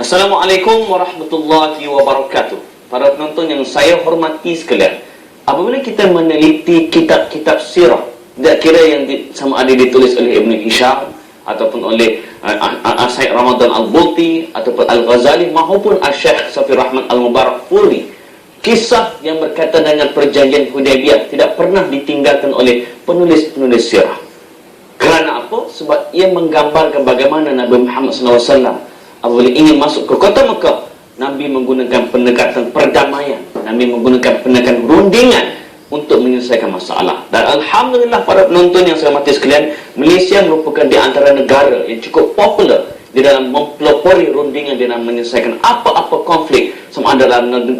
Assalamualaikum warahmatullahi wabarakatuh. Para penonton yang saya hormati sekalian, apabila kita meneliti kitab-kitab sirah, tidak kira yang sama ada ditulis oleh Ibn Hisham ataupun oleh Sayyid Ramadan Al-Buti ataupun Al-Ghazali maupun Syekh Safi Rahman Al-Mubarakfuri, kisah yang berkaitan dengan perjanjian Hudaybiyah tidak pernah ditinggalkan oleh penulis-penulis sirah. Kerana apa? Sebab ia menggambarkan bagaimana Nabi Muhammad SAW apabila ingin masuk ke kota Mekah, Nabi menggunakan pendekatan perdamaian, Nabi menggunakan pendekatan rundingan untuk menyelesaikan masalah. Dan alhamdulillah para penonton yang saya hormati sekalian, Malaysia merupakan di antara negara yang cukup popular di dalam mempelopori rundingan di dalam menyelesaikan apa-apa konflik sama ada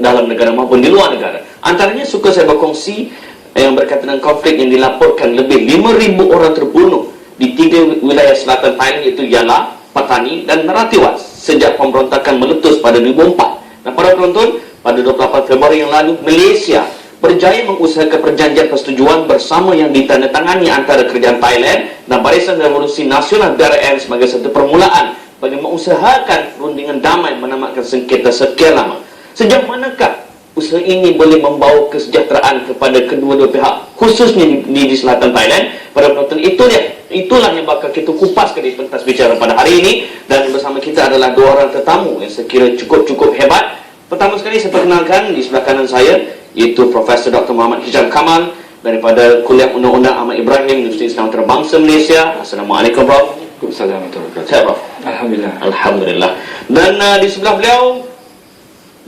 dalam negara maupun di luar negara. Antaranya suka saya berkongsi yang berkaitan dengan konflik yang dilaporkan lebih 5,000 orang terbunuh di 3 wilayah selatan Thailand, iaitu Yala, Patani dan Narathiwat sejak pemberontakan meletus pada 2004. Dan para penonton, pada 28 Februari yang lalu, Malaysia berjaya mengusahakan perjanjian persetujuan bersama yang ditandatangani antara kerajaan Thailand dan Barisan Revolusi Nasional BRN sebagai satu permulaan bagi mengusahakan rundingan damai menamatkan sengketa sekian lama. Sejauh manakah usaha ini boleh membawa kesejahteraan kepada kedua-dua pihak, khususnya di selatan Thailand? Pada penonton, itulah yang bakal kita kupaskan di pentas bicara pada hari ini. Dan bersama kita adalah dua orang tetamu yang saya kira cukup hebat. Pertama sekali saya perkenalkan di sebelah kanan saya, iaitu Profesor Dr. Muhammad Hijam Kamal daripada Kuliah Undang-Undang Ahmad Ibrahim, Universiti Islam Antarabangsa Malaysia. Assalamualaikum, Prof. Waalaikumsalam. Saya, Prof. Alhamdulillah. Alhamdulillah. Dan di sebelah beliau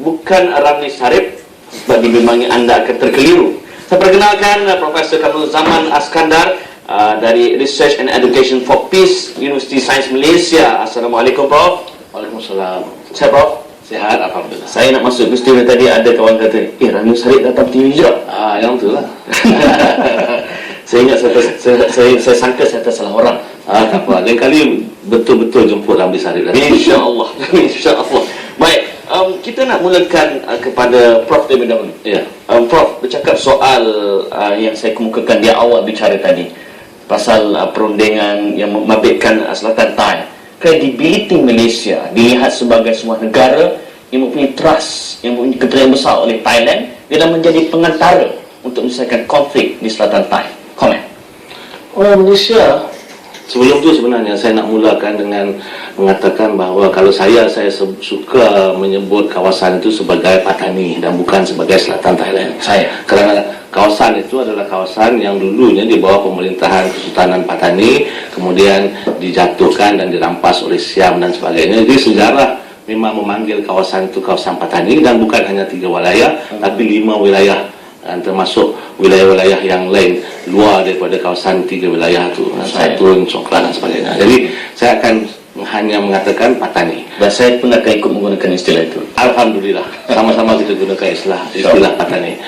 bukan Ramli Sarip, sebab dibimbangi anda akan terkeliru. Saya perkenalkan Profesor Kamrul Zaman Askandar dari Research and Education for Peace, Universiti Sains Malaysia. Assalamualaikum, Prof. Waalaikumsalam. Saya, Prof. Sehat, alhamdulillah. Saya nak masuk ke studio tadi, ada kawan kata, Ramli Sarip datang TV juga. Yang tu lah. Saya ingat saya sangka saya tersalah orang. Tak apa. Lain kali betul-betul jemput Ramli Sarip. InsyaAllah. InsyaAllah. Baik. Kita nak mulakan kepada Prof terlebih dahulu. Ya. Prof, bercakap soal yang saya kemukakan di awal bicara tadi, pasal perundingan yang membabitkan selatan Thai. Kredibiliti Malaysia dilihat sebagai sebuah negara yang mempunyai trust, yang mempunyai kepercayaan besar oleh Thailand dalam menjadi pengantara untuk menyelesaikan konflik di selatan Thai. Komen. Malaysia, sebelum tu sebenarnya saya nak mulakan dengan mengatakan bahawa kalau saya suka menyebut kawasan itu sebagai Patani dan bukan sebagai selatan Thailand. Kerana kawasan itu adalah kawasan yang dulunya di bawah pemerintahan Kesultanan Patani, kemudian dijatuhkan dan dirampas oleh Siam dan sebagainya. Jadi sejarah memang memanggil kawasan itu kawasan Patani, dan bukan hanya 3 wilayah, tapi 5 wilayah, dan termasuk wilayah-wilayah yang lain luar daripada kawasan 3 wilayah itu, Satun, Songkran dan sebagainya. Jadi saya akan hanya mengatakan Patani. Dan saya pun akan ikut menggunakan istilah itu. Alhamdulillah, sama-sama kita gunakan istilah Patani.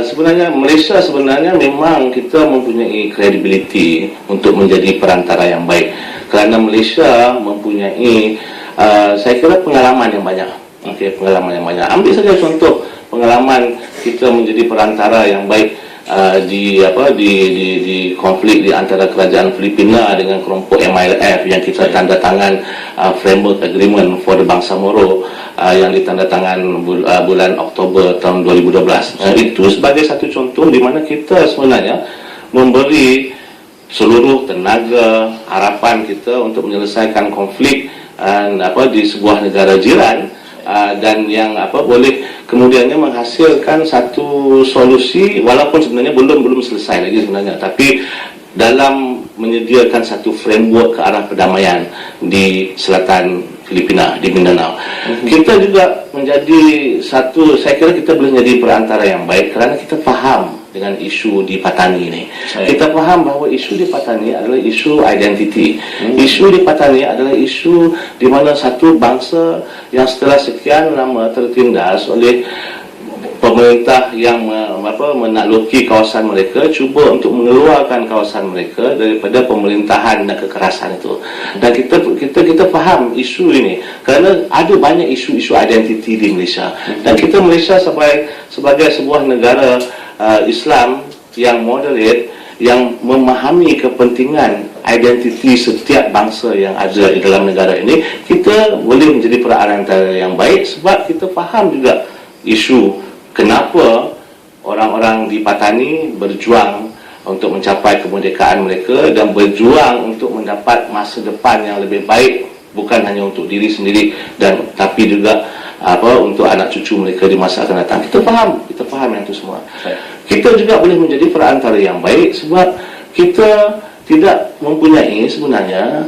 Sebenarnya Malaysia memang kita mempunyai kredibiliti untuk menjadi perantara yang baik, kerana Malaysia mempunyai saya kira pengalaman yang banyak. Pengalaman yang banyak. Ambil saja contoh pengalaman kita menjadi perantara yang baik di konflik di antara kerajaan Filipina dengan kelompok MILF yang kita tanda tangan framework agreement for the Bangsa Moro yang ditandatangan bulan Oktober tahun 2012. Itu sebagai satu contoh di mana kita sebenarnya memberi seluruh tenaga, harapan kita untuk menyelesaikan konflik di sebuah negara jiran, dan yang boleh kemudiannya menghasilkan satu solusi, walaupun sebenarnya belum selesai lagi sebenarnya, tapi dalam menyediakan satu framework ke arah perdamaian di selatan Filipina, di Mindanao. Kita juga menjadi satu, saya kira kita boleh menjadi perantara yang baik kerana kita faham dengan isu di Patani ini. Kita faham bahawa isu di Patani adalah isu identiti. Isu di Patani adalah isu di mana satu bangsa yang setelah sekian lama tertindas oleh pemerintah yang menakluki kawasan mereka, cuba untuk mengeluarkan kawasan mereka daripada pemerintahan dan kekerasan itu. Dan kita faham isu ini kerana ada banyak isu-isu identiti di Malaysia. Dan kita Malaysia sebagai sebuah negara Islam yang moderate, yang memahami kepentingan identiti setiap bangsa yang ada di dalam negara ini, kita boleh menjadi perantara yang baik sebab kita faham juga isu kenapa orang-orang di Patani berjuang untuk mencapai kemerdekaan mereka dan berjuang untuk mendapat masa depan yang lebih baik, bukan hanya untuk diri sendiri dan tapi juga untuk anak cucu mereka di masa akan datang. Kita faham yang itu semua. Kita juga boleh menjadi perantara yang baik sebab kita tidak mempunyai sebenarnya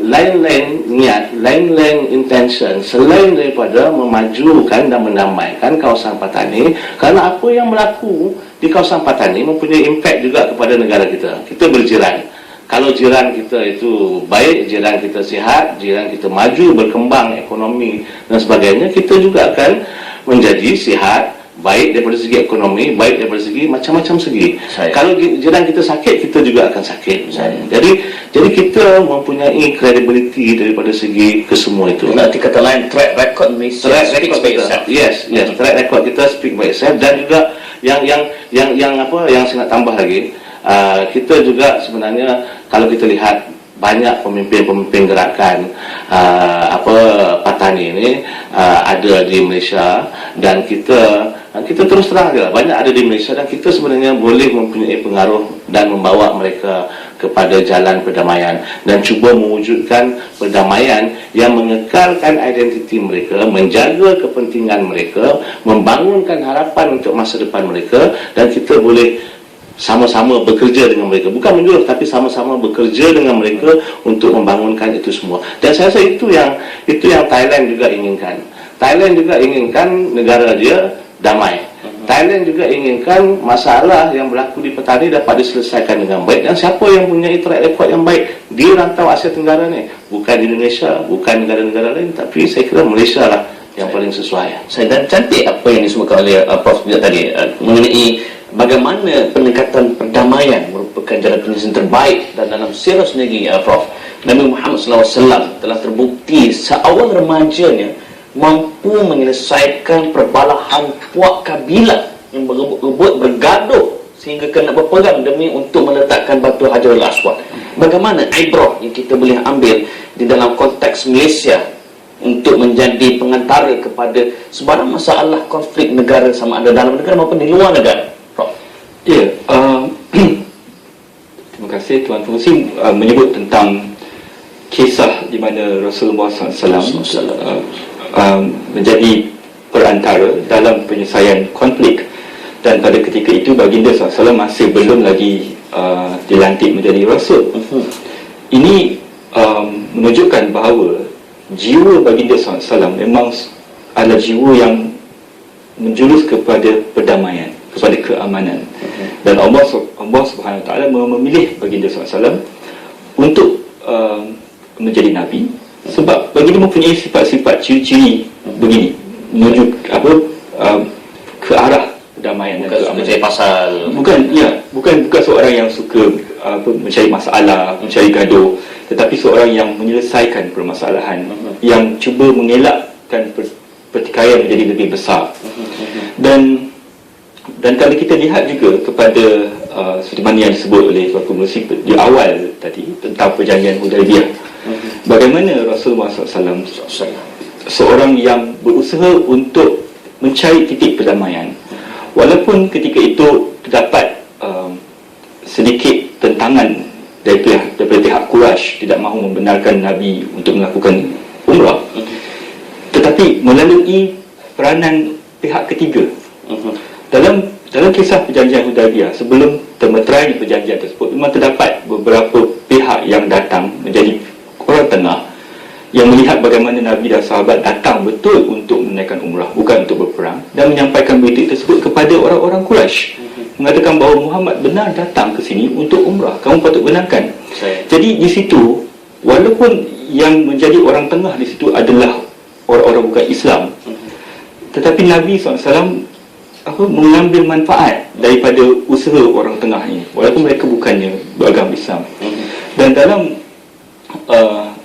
lain-lain niat, lain-lain intention selain daripada memajukan dan mendamaikan kawasan Patani, kerana apa yang berlaku di kawasan Patani mempunyai impak juga kepada negara kita. Kita berjiran. Kalau jiran kita itu baik, jiran kita sihat, jiran kita maju, berkembang ekonomi dan sebagainya, kita juga akan menjadi sihat, baik daripada segi ekonomi, baik daripada segi macam-macam segi. Kalau jiran kita sakit, kita juga akan sakit. Jadi kita mempunyai credibility daripada segi kesemua itu. Nanti kata lain, track record Malaysia speaks by itself. Yes, track record kita speak by itself. Dan juga yang saya nak tambah lagi, kita juga sebenarnya kalau kita lihat banyak pemimpin-pemimpin gerakan Patani ini ada di Malaysia, dan kita terus terang je lah, banyak ada di Malaysia, dan kita sebenarnya boleh mempunyai pengaruh dan membawa mereka kepada jalan perdamaian dan cuba mewujudkan perdamaian yang mengekalkan identiti mereka, menjaga kepentingan mereka, membangunkan harapan untuk masa depan mereka, dan kita boleh sama-sama bekerja dengan mereka, bukan menyuruh tapi sama-sama bekerja dengan mereka untuk membangunkan itu semua. Dan saya rasa itu yang Thailand juga inginkan. Thailand juga inginkan negara dia damai. Thailand juga inginkan masalah yang berlaku di Patani dapat diselesaikan dengan baik, dan siapa yang punya track record yang baik di rantau Asia Tenggara ni, bukan di Indonesia, bukan negara-negara lain, tapi saya kira Malaysia lah yang paling sesuai. Dan cantik apa yang disebutkan oleh Prof tadi mengenai bagaimana pendekatan perdamaian merupakan jalan penyelesaian terbaik, dan dalam sirah sendiri Prof, Nabi Muhammad SAW telah terbukti seawal remajanya mampu menyelesaikan perbalahan puak kabilah yang berebut bergaduh sehingga kena berperang demi untuk meletakkan batu Hajarul Aswad. Bagaimana ibrah yang kita boleh ambil di dalam konteks Malaysia untuk menjadi pengantara kepada sebarang masalah konflik negara, sama ada dalam negara maupun di luar negara, Prof? Ya, terima kasih Tuan Fungsi menyebut tentang kisah di mana Rasulullah SAW menjadi perantara dalam penyelesaian konflik, dan pada ketika itu baginda SAW masih belum lagi dilantik menjadi Rasul. Ini menunjukkan bahawa jiwa baginda SAW memang adalah jiwa yang menjurus kepada perdamaian, kepada keamanan. Dan Allah Subhanahu Wa Taala memilih baginda SAW untuk menjadi Nabi, sebab baginda mempunyai sifat-sifat ciri-ciri begini, menuju ke arah perdamaian dan keamanan. Bukan seorang yang suka mencari masalah, mencari gaduh, tetapi seorang yang menyelesaikan permasalahan, yang cuba mengelakkan pertikaian menjadi lebih besar. Dan kalau kita lihat juga kepada seperti mana yang disebut oleh Tuan Pengerusi di awal tadi tentang perjanjian Hudaibiyah, bagaimana Rasulullah SAW seorang yang berusaha untuk mencari titik perdamaian, walaupun ketika itu terdapat sedikit tentangan daripada pihak Quraisy tidak mahu membenarkan Nabi untuk melakukan umrah, tetapi melalui peranan pihak ketiga dalam kisah perjanjian Hudaibiyah, sebelum termeterainya perjanjian tersebut, memang terdapat beberapa pihak yang datang menjadi orang tengah yang melihat bagaimana Nabi dan sahabat datang betul untuk menaikkan umrah, bukan untuk berperang, dan menyampaikan berita tersebut kepada orang-orang Quraisy, mengatakan bahawa Muhammad benar datang ke sini untuk umrah, kamu patut benarkan. Jadi di situ, walaupun yang menjadi orang tengah di situ adalah orang-orang bukan Islam, tetapi Nabi SAW mengambil manfaat daripada usaha orang tengah ini, walaupun mereka bukannya beragama Islam. Dan dalam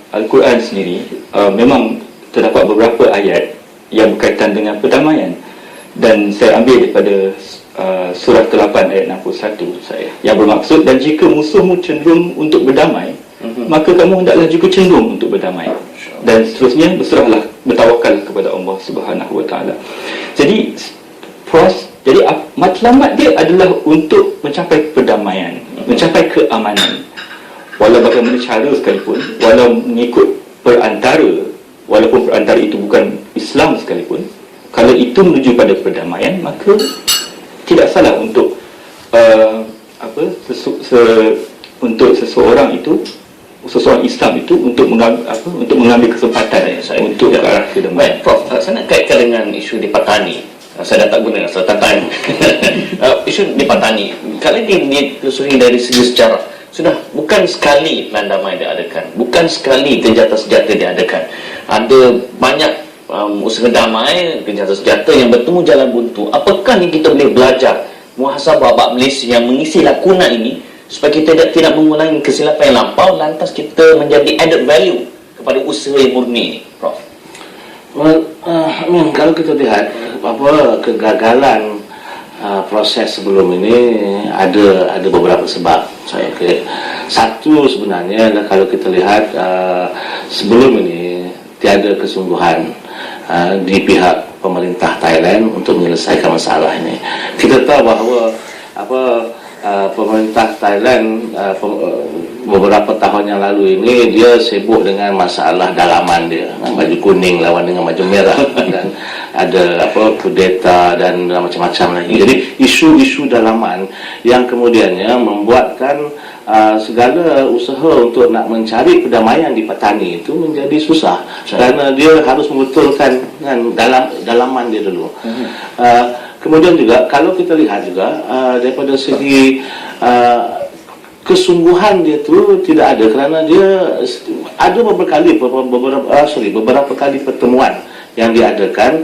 Al-Quran sendiri memang terdapat beberapa ayat yang berkaitan dengan perdamaian, dan saya ambil daripada surah ke-8 ayat 61 saya, yang bermaksud, dan jika musuhmu cenderung untuk berdamai, maka kamu hendaklah juga cenderung untuk berdamai, dan seterusnya berserahlah, bertawakal kepada Allah Subhanahu Wa Taala. Jadi matlamat dia adalah untuk mencapai perdamaian, mencapai keamanan, walau bagaimana cara sekalipun, walau mengikut perantara, walaupun perantara itu bukan Islam sekalipun, kalau itu menuju pada perdamaian, maka tidak salah untuk untuk seseorang Islam itu untuk mengambil kesempatan untuk ke arah kedamaian. Baik, Prof, saya nak kaitkan dengan isu di Patani. Saya dah tak guna selatan isu di Patani. Kali ini ditelusuri dari segi sejarah, sudah bukan sekali pelan damai diadakan, bukan sekali gencatan senjata diadakan. Ada banyak usaha damai, gencatan senjata yang bertemu jalan buntu. Apakah yang kita boleh belajar muhasabah bab Malaysia yang mengisi lakunan ini, supaya kita tidak mengulangi kesilapan yang lampau, lantas kita menjadi added value kepada usaha yang murni ini, Prof? Kalau kita lihat kegagalan proses sebelum ini ada beberapa sebab. Satu sebenarnya adalah kalau kita lihat sebelum ini tiada kesungguhan di pihak pemerintah Thailand untuk menyelesaikan masalah ini. Kita tahu bahawa pemerintah Thailand beberapa tahun yang lalu ini dia sibuk dengan masalah dalaman dia, baju kuning lawan dengan baju merah dan ada kudeta dan macam-macam lagi. Jadi isu-isu dalaman yang kemudiannya membuatkan segala usaha untuk nak mencari perdamaian di Patani itu menjadi susah kerana dia harus membetulkan dalaman dia dulu. Kemudian juga kalau kita lihat juga daripada segi kesungguhan dia tu tidak ada, kerana dia ada beberapa kali pertemuan yang diadakan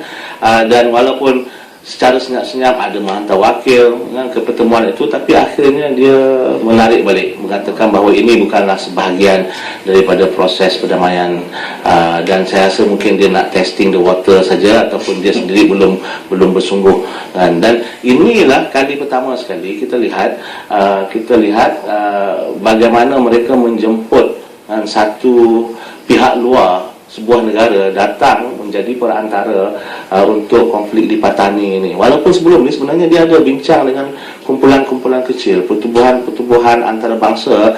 dan walaupun secara senyap-senyap ada menghantar wakil ke pertemuan itu, tapi akhirnya dia menarik balik, mengatakan bahawa ini bukanlah sebahagian daripada proses perdamaian, dan saya rasa mungkin dia nak testing the water saja, ataupun dia sendiri belum bersungguh. Dan inilah kali pertama sekali kita lihat bagaimana mereka menjemput satu pihak luar, sebuah negara datang menjadi perantara untuk konflik di Patani ini. Walaupun sebelum ini sebenarnya dia ada bincang dengan kumpulan-kumpulan kecil, pertubuhan antarabangsa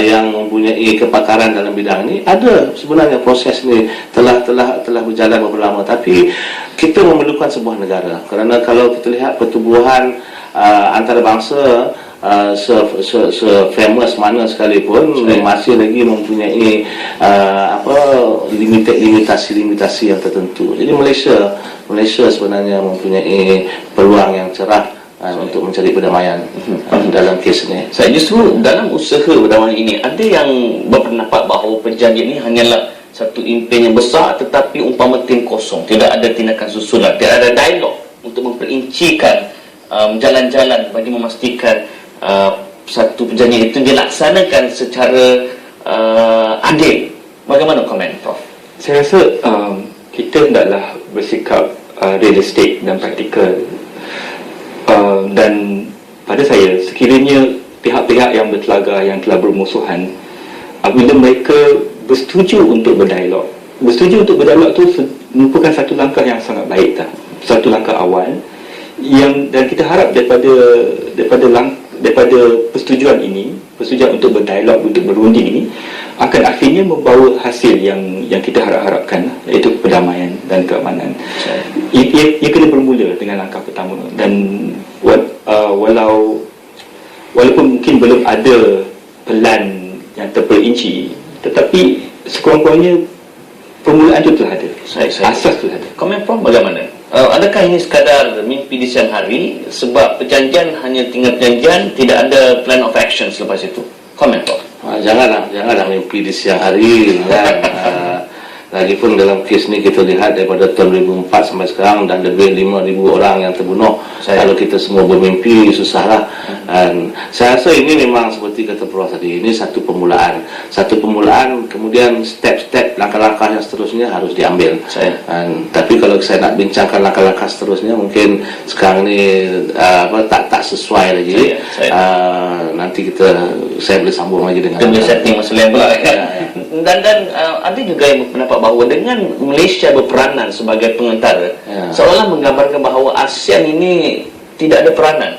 yang mempunyai kepakaran dalam bidang ini. Ada sebenarnya proses ini telah berjalan beberapa lama, tapi kita memerlukan sebuah negara, kerana kalau kita lihat pertubuhan antarabangsa se-famous mana sekalipun masih lagi mempunyai limitasi yang tertentu. Jadi Malaysia sebenarnya mempunyai peluang yang cerah untuk mencari perdamaian dalam kes ini. Saya justru dalam usaha perdamaian ini ada yang berpendapat bahawa perjanjian ini hanyalah satu impian yang besar tetapi umpama tin kosong, tidak ada tindakan susulan, tidak ada dialog untuk memperincikan jalan-jalan bagi memastikan satu perjanjian itu dilaksanakan secara adil. Bagaimana komen, Prof? Saya rasa kita hendaklah bersikap realistik dan praktikal, dan pada saya, sekiranya pihak-pihak yang bertelaga, yang telah bermusuhan, apabila mereka bersetuju untuk berdialog itu merupakan satu langkah yang sangat baik, satu langkah awal dan kita harap daripada persetujuan untuk berdialog, untuk berunding ini akan akhirnya membawa hasil yang kita harapkan, iaitu perdamaian dan keamanan. Ia kena bermula dengan langkah pertama, dan walaupun mungkin belum ada pelan yang terperinci, tetapi sekurang-kurangnya permulaan itu telah ada, asas telah ada. Komen Prof bagaimana? Adakah ini sekadar mimpi di siang hari, sebab perjanjian hanya tinggal perjanjian, tidak ada plan of action selepas itu? Komen Prof. Janganlah mimpi di siang hari kan. Lagipun dalam kes ni kita lihat daripada tahun 2004 sampai sekarang dan lebih 5,000 orang yang terbunuh. Kalau kita semua bermimpi, susahlah. Dan saya rasa ini memang seperti kata Prof tadi, ini satu permulaan. Satu permulaan, kemudian step-step, langkah-langkah yang seterusnya harus diambil. Tapi kalau saya nak bincangkan langkah-langkah seterusnya, mungkin sekarang ni tak sesuai lagi. Nanti saya boleh sambung lagi dengan setting masalah pula. Dan ada juga yang berpendapat bahawa dengan Malaysia berperanan sebagai pengantara, seolah menggambarkan bahawa ASEAN ini tidak ada peranan.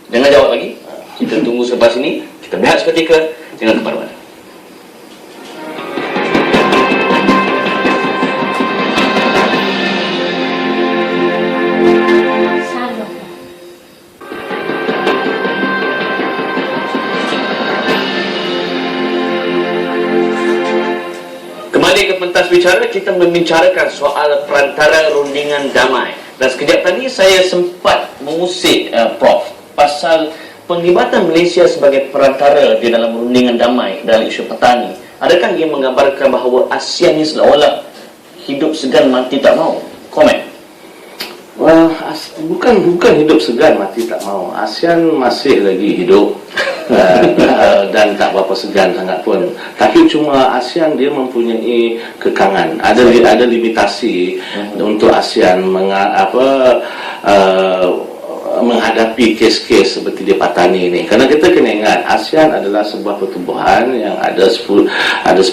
Jangan jawab lagi. Kita tunggu selepas ini. Kita berehat seketika. Jangan ke mana-mana. Kembali ke pentas bicara, kita membicarakan soal perantara rundingan damai. Dan sekejap tadi saya sempat mengusik Prof pasal penglibatan Malaysia sebagai perantara di dalam rundingan damai dalam isu petani. Adakah ia menggambarkan bahawa ASEAN ini seolah-olah hidup segan mati tak mau? Komen. Bukan hidup segan mati tak mau. ASEAN masih lagi hidup dan tak berapa segan sangat pun. Tapi cuma ASEAN dia mempunyai kekangan. Ada limitasi untuk ASEAN menghadapi kes-kes seperti di Patani ini. Kerana kita kena ingat, ASEAN adalah sebuah pertubuhan yang ada 10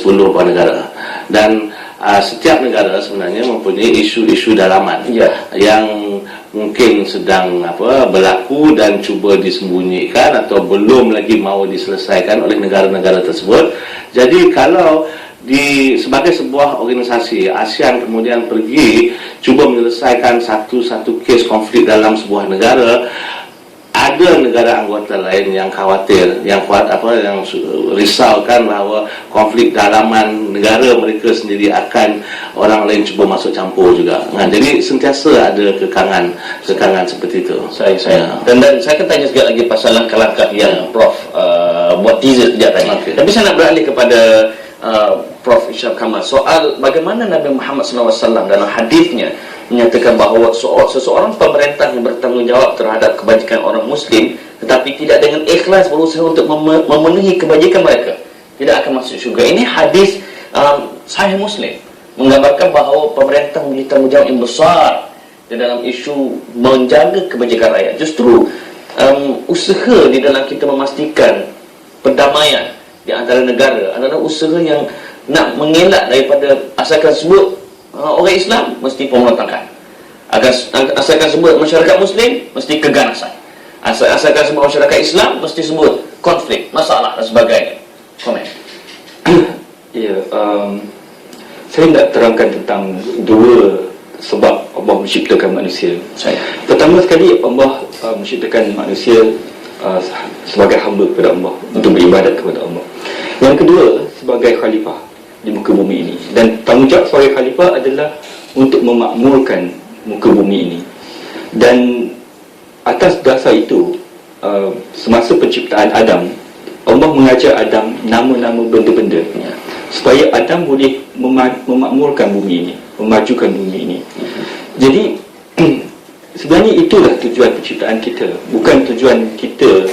buah negara. Dan setiap negara sebenarnya mempunyai isu-isu dalaman yang mungkin sedang berlaku dan cuba disembunyikan atau belum lagi mau diselesaikan oleh negara-negara tersebut. Jadi kalau sebagai sebuah organisasi ASEAN kemudian pergi cuba menyelesaikan satu kes konflik dalam sebuah negara, ada negara anggota lain yang khawatir, yang risaukan bahawa konflik dalaman negara mereka sendiri akan orang lain cuba masuk campur juga. Jadi sentiasa ada kekangan seperti itu. Dan saya akan tanya sekali lagi pasal langkah-langkah yang Prof buat teaser sekejap tadi. Tapi saya nak beralih kepada Prof Ishak Kamal soal bagaimana Nabi Muhammad SAW dalam hadisnya menyatakan bahawa seseorang pemerintah yang bertanggungjawab terhadap kebajikan orang Muslim tetapi tidak dengan ikhlas berusaha untuk memenuhi kebajikan mereka, tidak akan masuk syurga. Ini hadis Sahih Muslim menggambarkan bahawa pemerintah memiliki tanggungjawab yang besar di dalam isu menjaga kebajikan rakyat. Justru usaha di dalam kita memastikan perdamaian di antara negara adalah usaha yang nak mengelak daripada asalkan sebut orang Islam mesti pemberontakan, asalkan sebut masyarakat Muslim mesti keganasan, asalkan sebut masyarakat Islam mesti sebut konflik, masalah dan sebagainya. Komen. Saya nak terangkan tentang dua sebab Allah menciptakan manusia. Pertama sekali, Allah menciptakan manusia sebagai hamba kepada Allah, untuk beribadat kepada Allah. Yang kedua, sebagai khalifah di muka bumi ini. Dan tanggungjawab sebagai khalifah adalah untuk memakmurkan muka bumi ini. Dan atas dasar itu, semasa penciptaan Adam, Allah mengajar Adam nama-nama benda-benda supaya Adam boleh memakmurkan bumi ini, memajukan bumi ini. Jadi sebenarnya itulah tujuan penciptaan kita. Bukan tujuan kita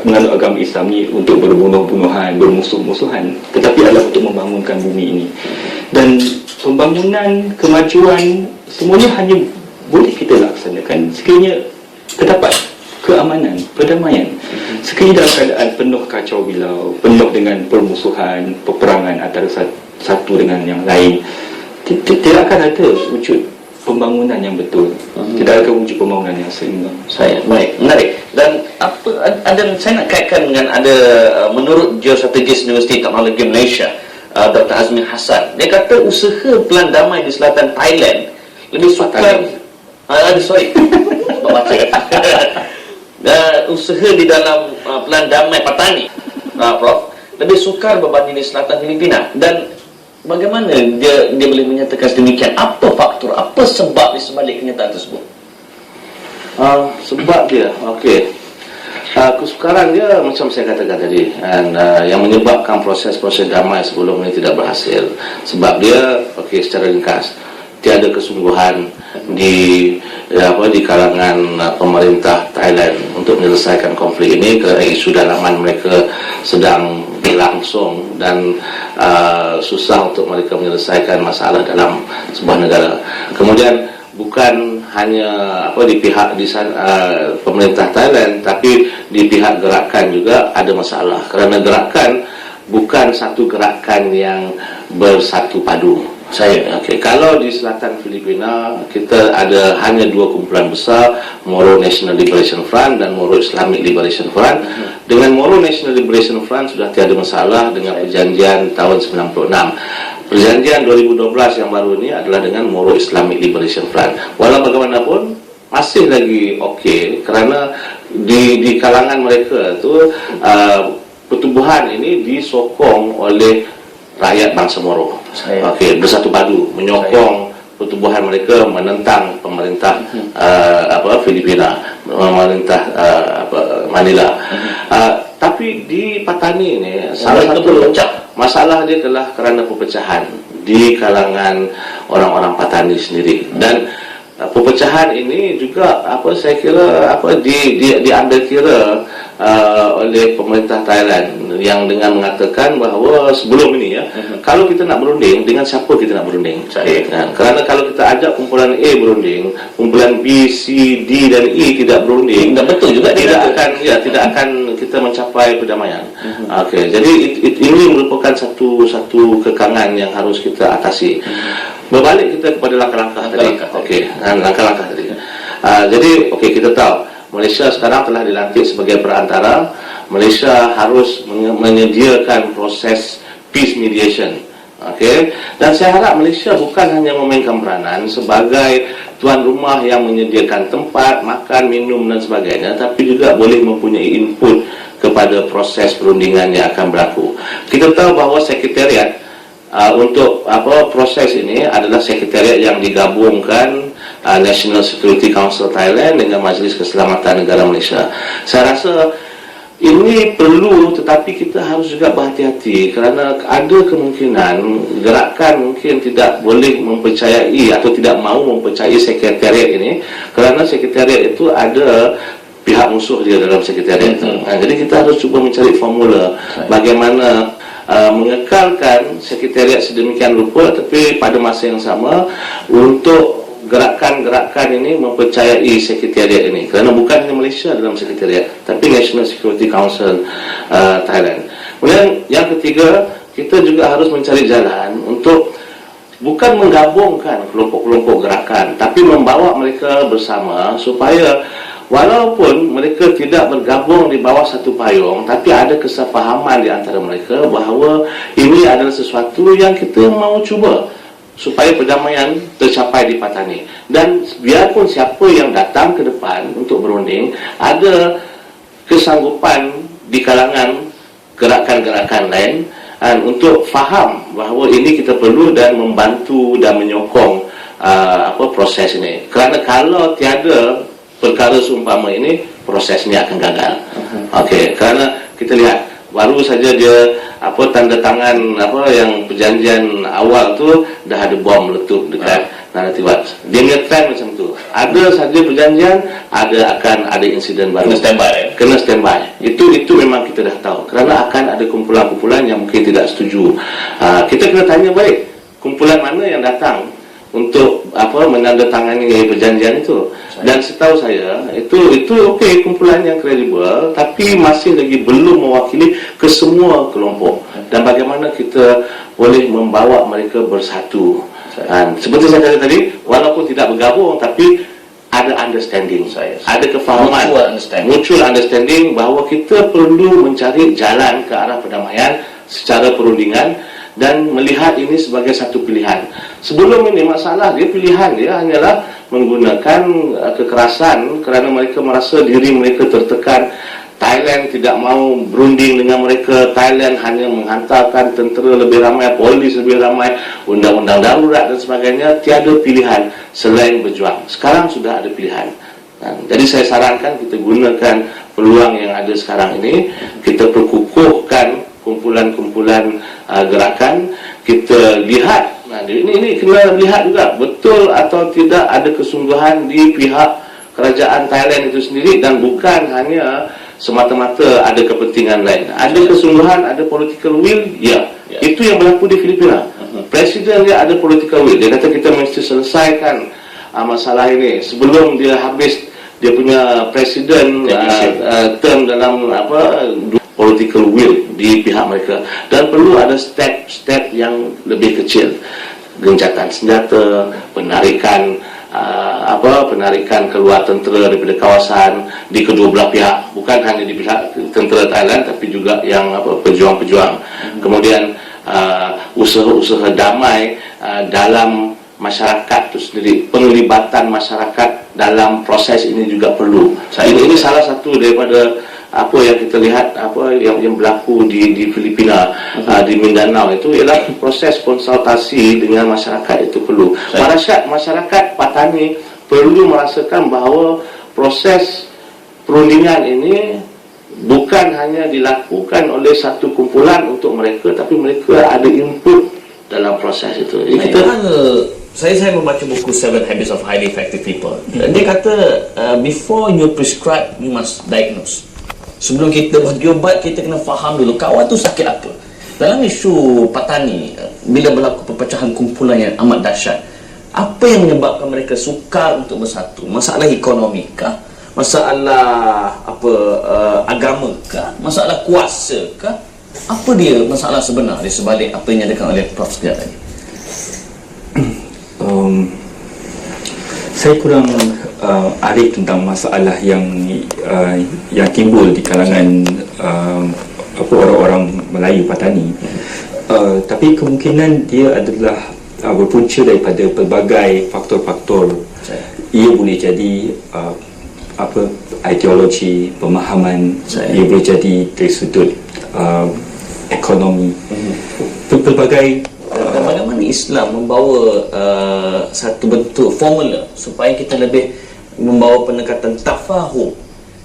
menganut agama Islam ni untuk berbunuh-bunuhan, bermusuh-musuhan, tetapi adalah untuk membangunkan bumi ini. Dan pembangunan, kemajuan, semuanya hanya boleh kita laksanakan sekiranya terdapat keamanan, perdamaian. Sekiranya dalam keadaan penuh kacau bilau, penuh dengan permusuhan, peperangan antara satu dengan yang lain, tidak akan ada wujud pembangunan yang betul. Tidak ada wujud pembangunan yang seimbang. Baik, menarik. Dan saya nak kaitkan dengan menurut geostrategis Universiti Teknologi Malaysia, Dr. Azmin Hassan, dia kata usaha pelan damai di selatan Thailand lebih sukar usaha di dalam pelan damai Patani, Prof, lebih sukar berbanding di selatan Filipina. Dan bagaimana dia boleh menyatakan sedemikian? Apa faktor, apa sebab di sebalik kenyataan tersebut? Sebab dia, okey. Kesukaran dia macam saya katakan tadi, dan yang menyebabkan proses-proses damai sebelum ini tidak berhasil sebab dia, secara ringkas, tiada kesungguhan di kalangan pemerintah Thailand untuk menyelesaikan konflik ini kerana isu dalaman mereka sedang berlangsung dan susah untuk mereka menyelesaikan masalah dalam sebuah negara. Kemudian bukan hanya di pihak pemerintah Thailand, tapi di pihak gerakan juga ada masalah kerana gerakan bukan satu gerakan yang bersatu padu. Kalau di selatan Filipina kita ada hanya dua kumpulan besar, Moro National Liberation Front dan Moro Islamic Liberation Front. Dengan Moro National Liberation Front sudah tiada masalah dengan perjanjian tahun 96. Perjanjian 2012 yang baru ini adalah dengan Moro Islamic Liberation Front. Walau bagaimanapun masih lagi kerana di kalangan mereka tu pertubuhan ini disokong oleh rakyat bangsa Moro. Bersatu padu menyokong pertubuhan mereka menentang pemerintah Filipina, pemerintah Manila. Tapi di Patani ini salah satu masalah dia adalah kerana perpecahan di kalangan orang-orang Patani sendiri, dan perpecahan ini juga saya kira diambil kira oleh pemerintah Thailand yang dengan mengatakan bahawa sebelum ini kalau kita nak berunding, dengan siapa kita nak berunding? Kerana kalau kita ajak kumpulan A berunding, kumpulan B, C, D dan E tidak berunding, dan betul juga tidak akan kita mencapai perdamaian. Jadi ini merupakan satu kekangan yang harus kita atasi. Berbalik kita kepada langkah-langkah tadi. Langkah-langkah tadi. Jadi kita tahu Malaysia sekarang telah dilantik sebagai perantara. Malaysia harus menyediakan proses peace mediation. Dan saya harap Malaysia bukan hanya memainkan peranan sebagai tuan rumah yang menyediakan tempat, makan, minum dan sebagainya, tapi juga boleh mempunyai input kepada proses perundingan yang akan berlaku. Kita tahu bahawa sekretariat untuk proses ini adalah sekretariat yang digabungkan National Security Council Thailand dengan Majlis Keselamatan Negara Malaysia. Saya rasa ini perlu, tetapi kita harus juga berhati-hati kerana ada kemungkinan gerakan mungkin tidak boleh mempercayai atau tidak mahu mempercayai sekretariat ini kerana sekretariat itu ada pihak musuh dia dalam sekretariat itu. Jadi kita harus cuba mencari formula bagaimana mengekalkan sekretariat sedemikian rupa, tapi pada masa yang sama untuk gerakan-gerakan ini mempercayai sekretariat ini, kerana bukan hanya Malaysia dalam sekretariat, tapi National Security Council Thailand. Kemudian yang ketiga, kita juga harus mencari jalan untuk bukan menggabungkan kelompok-kelompok gerakan, tapi membawa mereka bersama supaya walaupun mereka tidak bergabung di bawah satu payung, tapi ada kesepahaman di antara mereka bahawa ini adalah sesuatu yang kita mahu cuba supaya perdamaian tercapai di Patani. Dan biarpun siapa yang datang ke depan untuk berunding, ada kesanggupan di kalangan gerakan-gerakan lain untuk faham bahawa ini kita perlu dan membantu dan menyokong proses ini. Kerana kalau tiada perkara seumpama ini, prosesnya akan gagal. Kerana kita lihat baru saja dia tanda tangan yang perjanjian awal tu dah ada bom meletup dekat Narathiwat. Dia punya trend macam tu. Ada saja perjanjian, akan ada insiden baru. Kena standby. Itu memang kita dah tahu. Kerana akan ada kumpulan-kumpulan yang mungkin tidak setuju. Kita kena tanya baik, kumpulan mana yang datang untuk menandatangani perjanjian itu. Dan setahu saya itu kumpulan yang kredibel, tapi masih lagi belum mewakili kesemua kelompok. Dan bagaimana kita boleh membawa mereka bersatu. Seperti saya kata tadi, walaupun tidak bergabung, tapi ada understanding, ada kefahaman, mutual understanding bahawa kita perlu mencari jalan ke arah perdamaian secara perundingan dan melihat ini sebagai satu pilihan. Sebelum ini masalah dia, pilihan dia hanyalah menggunakan kekerasan kerana mereka merasa diri mereka tertekan. Thailand tidak mahu berunding dengan mereka. Thailand hanya menghantarkan tentera lebih ramai, polis lebih ramai, undang-undang darurat dan sebagainya. Tiada pilihan selain berjuang. Sekarang sudah ada pilihan. Jadi saya sarankan kita gunakan peluang yang ada sekarang ini, kita perkukuhkan kumpulan-kumpulan gerakan, kita lihat, ini kena lihat juga betul atau tidak ada kesungguhan di pihak kerajaan Thailand itu sendiri, dan bukan hanya semata-mata ada kepentingan lain. Ada kesungguhan, ada political will, ya. Itu yang berlaku di Filipina. Presiden dia ada political will. Dia kata kita mesti selesaikan masalah ini sebelum dia habis dia punya presiden term dalam political will di pihak mereka, dan perlu ada step-step yang lebih kecil, gencatan senjata, penarikan keluar tentera daripada kawasan di kedua belah pihak, bukan hanya di pihak tentera Thailand tapi juga yang pejuang-pejuang. Kemudian usaha-usaha damai dalam masyarakat itu sendiri, penglibatan masyarakat dalam proses ini juga perlu. Ini salah satu daripada apa yang kita lihat, yang berlaku di Filipina, di Mindanao itu ialah proses konsultasi dengan masyarakat itu perlu. Masyarakat Patani perlu merasakan bahawa proses perundingan ini bukan hanya dilakukan oleh satu kumpulan untuk mereka, tapi mereka ada input dalam proses itu. Jadi saya membaca buku Seven Habits of Highly Effective People. Dia kata before you prescribe, you must diagnose. Sebelum kita bagi ubat, kita kena faham dulu kawan tu sakit apa. Dalam isu Patani, bila berlaku perpecahan kumpulan yang amat dahsyat, apa yang menyebabkan mereka sukar untuk bersatu? Masalah ekonomi kah? Masalah agama kah? Masalah kuasa kah? Apa dia masalah sebenar di sebalik apa yang dinyatakan oleh Prof sekejap tadi? Saya kurang arif tentang masalah yang timbul di kalangan orang-orang Melayu Patani. Tapi kemungkinan dia adalah berpunca daripada pelbagai faktor-faktor. Ia boleh jadi ideologi, pemahaman. Ia boleh jadi dari sudut ekonomi. Pelbagai. Bagaimana Islam membawa satu bentuk formula supaya kita lebih membawa pendekatan tafahum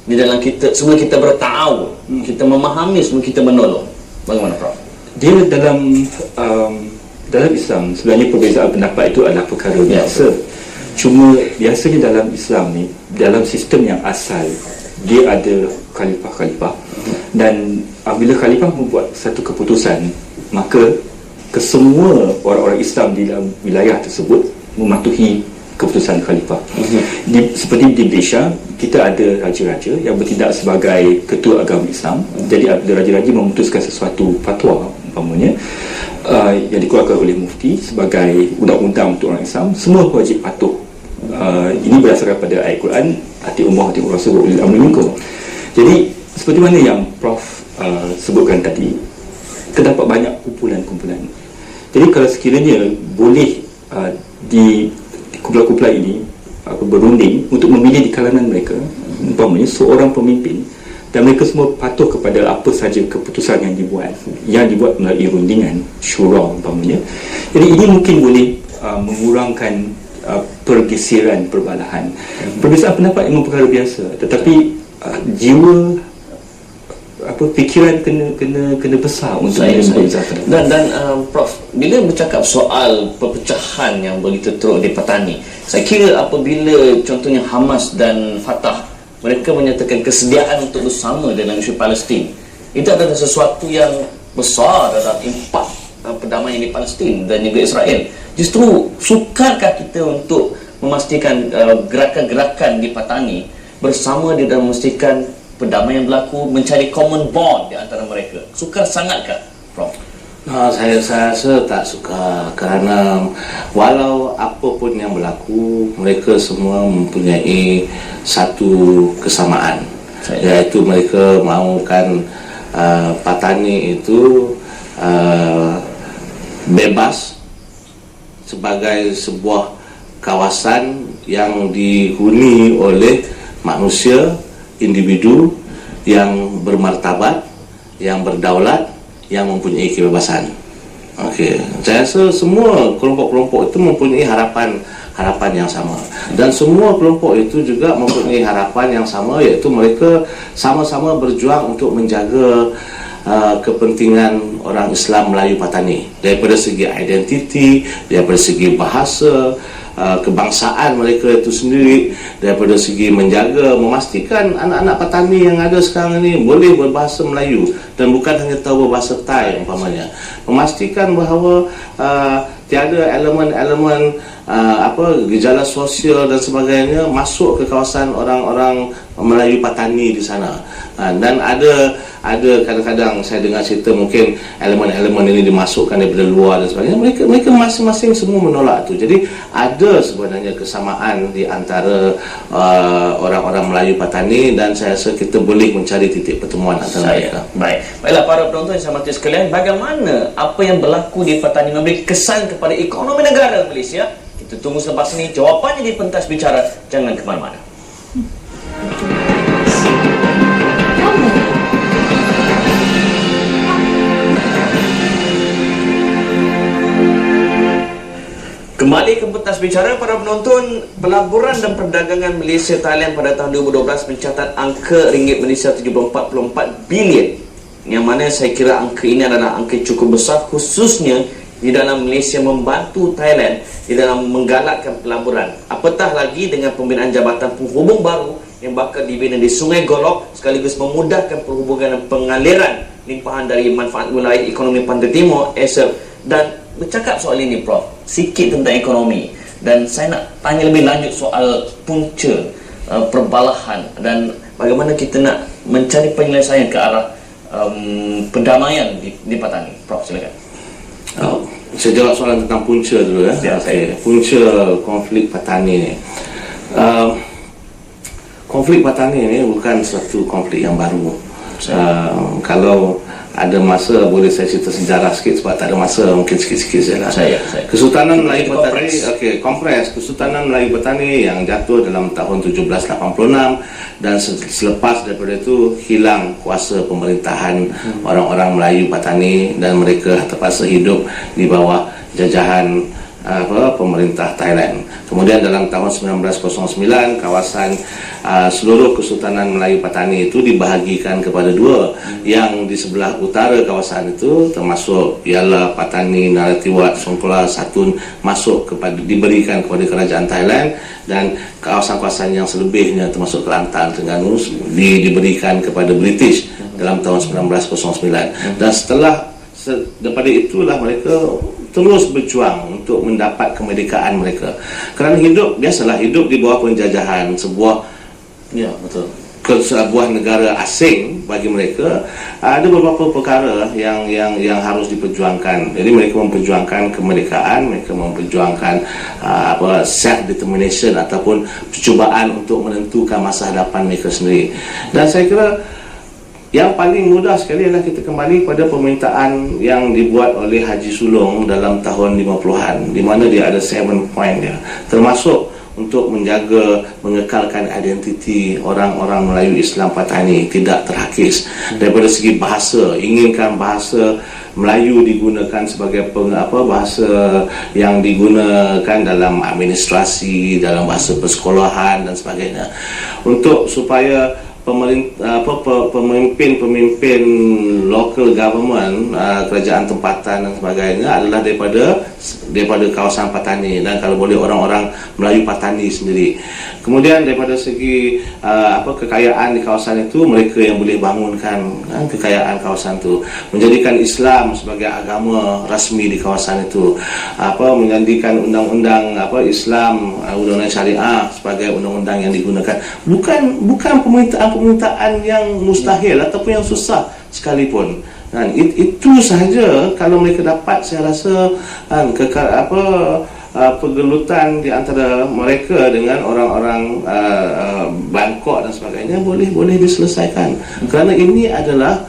di dalam kita, sebelum kita bertaawun, kita memahami sebelum kita menolong. Bagaimana Prof? Dia dalam Islam sebenarnya perbezaan pendapat itu adalah perkara biasa. Cuma biasanya dalam Islam ni, dalam sistem yang asal, dia ada khalifah-khalifah, dan bila khalifah membuat satu keputusan, maka kesemua orang-orang Islam di dalam wilayah tersebut mematuhi keputusan khalifah. Seperti di Malaysia, kita ada raja-raja yang bertindak sebagai ketua agama Islam. Jadi ada raja-raja memutuskan sesuatu fatwa umpamanya yang dikeluarkan oleh mufti sebagai undang-undang untuk orang Islam, semua wajib patuh. Ini berdasarkan pada ayat Quran, ati umur, ati rasul, ulil amri minkum. Jadi seperti mana yang Prof sebutkan tadi, terdapat banyak kumpulan-kumpulan. Jadi kalau sekiranya boleh di kumpulan-kumpulan ini berunding untuk memilih di kalangan mereka, umpamanya seorang pemimpin, dan mereka semua patuh kepada apa saja keputusan yang dibuat melalui rundingan syura umpamanya. Jadi ini mungkin boleh mengurangkan pergeseran perbalahan. Perbezaan pendapat memang perkara biasa, tetapi jiwa fikiran kena besar untuk membezarkan. Dan Prof, bila bercakap soal perpecahan yang begitu teruk di Patani, saya kira apabila contohnya Hamas dan Fatah mereka menyatakan kesediaan untuk bersama dalam isu Palestin, itu adalah sesuatu yang besar dalam impak perdamaian di Palestin dan juga Israel. Justru sukarkah kita untuk memastikan gerakan-gerakan di Patani bersama di dalam memastikan perdamaian berlaku, mencari common bond di antara mereka? Sukar sangatkah, Prof? Saya rasa tak suka, kerana walau apapun yang berlaku, mereka semua mempunyai satu kesamaan, iaitu mereka mahukan Patani itu bebas sebagai sebuah kawasan yang dihuni oleh manusia, individu yang bermartabat, yang berdaulat, yang mempunyai kebebasan. Okey, saya rasa semua kelompok-kelompok itu mempunyai harapan harapan yang sama, dan semua kelompok itu juga mempunyai harapan yang sama, iaitu mereka sama-sama berjuang untuk menjaga kepentingan orang Islam Melayu Patani daripada segi identiti, daripada segi bahasa, kebangsaan mereka itu sendiri, daripada segi menjaga, memastikan anak-anak petani yang ada sekarang ini boleh berbahasa Melayu dan bukan hanya tahu berbahasa Thai umpamanya, memastikan bahawa tiada elemen-elemen gejala sosial dan sebagainya masuk ke kawasan orang-orang Melayu Patani di sana. Dan ada kadang-kadang saya dengar cerita mungkin elemen-elemen ini dimasukkan daripada luar dan sebagainya. Mereka masing-masing semua menolak itu. Jadi ada sebenarnya kesamaan di antara orang-orang Melayu Patani, dan saya rasa kita boleh mencari titik pertemuan antara mereka. Baiklah para penonton yang saya hormati sekalian, bagaimana apa yang berlaku di Patani memberi kesan kepada ekonomi negara Malaysia? Kita tunggu selepas ini jawapannya di Pentas Bicara. Jangan ke mana-mana. Kembali ke Pentas Bicara, para penonton. Pelaburan dan perdagangan Malaysia Thailand pada tahun 2012 mencatat angka ringgit Malaysia 744 bilion, yang mana saya kira angka ini adalah angka cukup besar, khususnya di dalam Malaysia membantu Thailand di dalam menggalakkan pelaburan. Apatah lagi dengan pembinaan jabatan penghubung baru yang bakal dibina di Sungai Golok, sekaligus memudahkan perhubungan dan pengaliran limpahan dari manfaat wilayah ekonomi Pantai Timur, ASEP. Dan bercakap soal ini, Prof, sikit tentang ekonomi, dan saya nak tanya lebih lanjut soal punca perbalahan dan bagaimana kita nak mencari penyelesaian ke arah perdamaian di Patani. Prof, silakan. Saya jawab soalan tentang punca dulu ya. Punca konflik Patani ni. Konflik Patani ni bukan satu konflik yang baru. Kalau ada masa boleh saya cerita sejarah sikit, sebab tak ada masa, mungkin sikit-sikit saja. Kesultanan Melayu Patani, kompres Kesultanan Melayu Patani yang jatuh dalam tahun 1786, dan selepas daripada itu hilang kuasa pemerintahan orang-orang Melayu Patani, dan mereka terpaksa hidup di bawah jajahan pemerintah Thailand. Kemudian dalam tahun 1909 kawasan seluruh Kesultanan Melayu Patani itu dibahagikan kepada dua, yang di sebelah utara kawasan itu termasuk ialah Patani, Narathiwat, Songkhla, Satun masuk diberikan kepada kerajaan Thailand, dan kawasan-kawasan yang selebihnya termasuk Kelantan, Terengganu diberikan kepada British dalam tahun 1909. Dan daripada itulah mereka terus berjuang untuk mendapat kemerdekaan mereka, kerana biasalah hidup di bawah penjajahan sebuah negara asing. Bagi mereka ada beberapa perkara yang harus diperjuangkan. Jadi mereka memperjuangkan kemerdekaan, mereka memperjuangkan self determination ataupun percubaan untuk menentukan masa hadapan mereka sendiri. Dan saya kira yang paling mudah sekali adalah kita kembali pada permintaan yang dibuat oleh Haji Sulong dalam tahun 50-an, di mana dia ada 7 point dia, termasuk untuk mengekalkan identiti orang-orang Melayu Islam Patani tidak terhakis. Daripada segi bahasa, inginkan bahasa Melayu digunakan sebagai bahasa yang digunakan dalam administrasi, dalam bahasa persekolahan dan sebagainya, untuk supaya pemimpin local government, kerajaan tempatan dan sebagainya adalah daripada kawasan Patani, dan kalau boleh orang-orang Melayu Patani sendiri. Kemudian daripada segi kekayaan di kawasan itu, mereka yang boleh bangunkan kekayaan kawasan itu, menjadikan Islam sebagai agama rasmi di kawasan itu, menjadikan undang-undang Islam, undang-undang syariah sebagai undang-undang yang digunakan, bukan permintaan yang mustahil ataupun yang susah sekalipun. Itu sahaja kalau mereka dapat, saya rasa pergelutan di antara mereka dengan orang-orang Bangkok dan sebagainya boleh diselesaikan, kerana ini adalah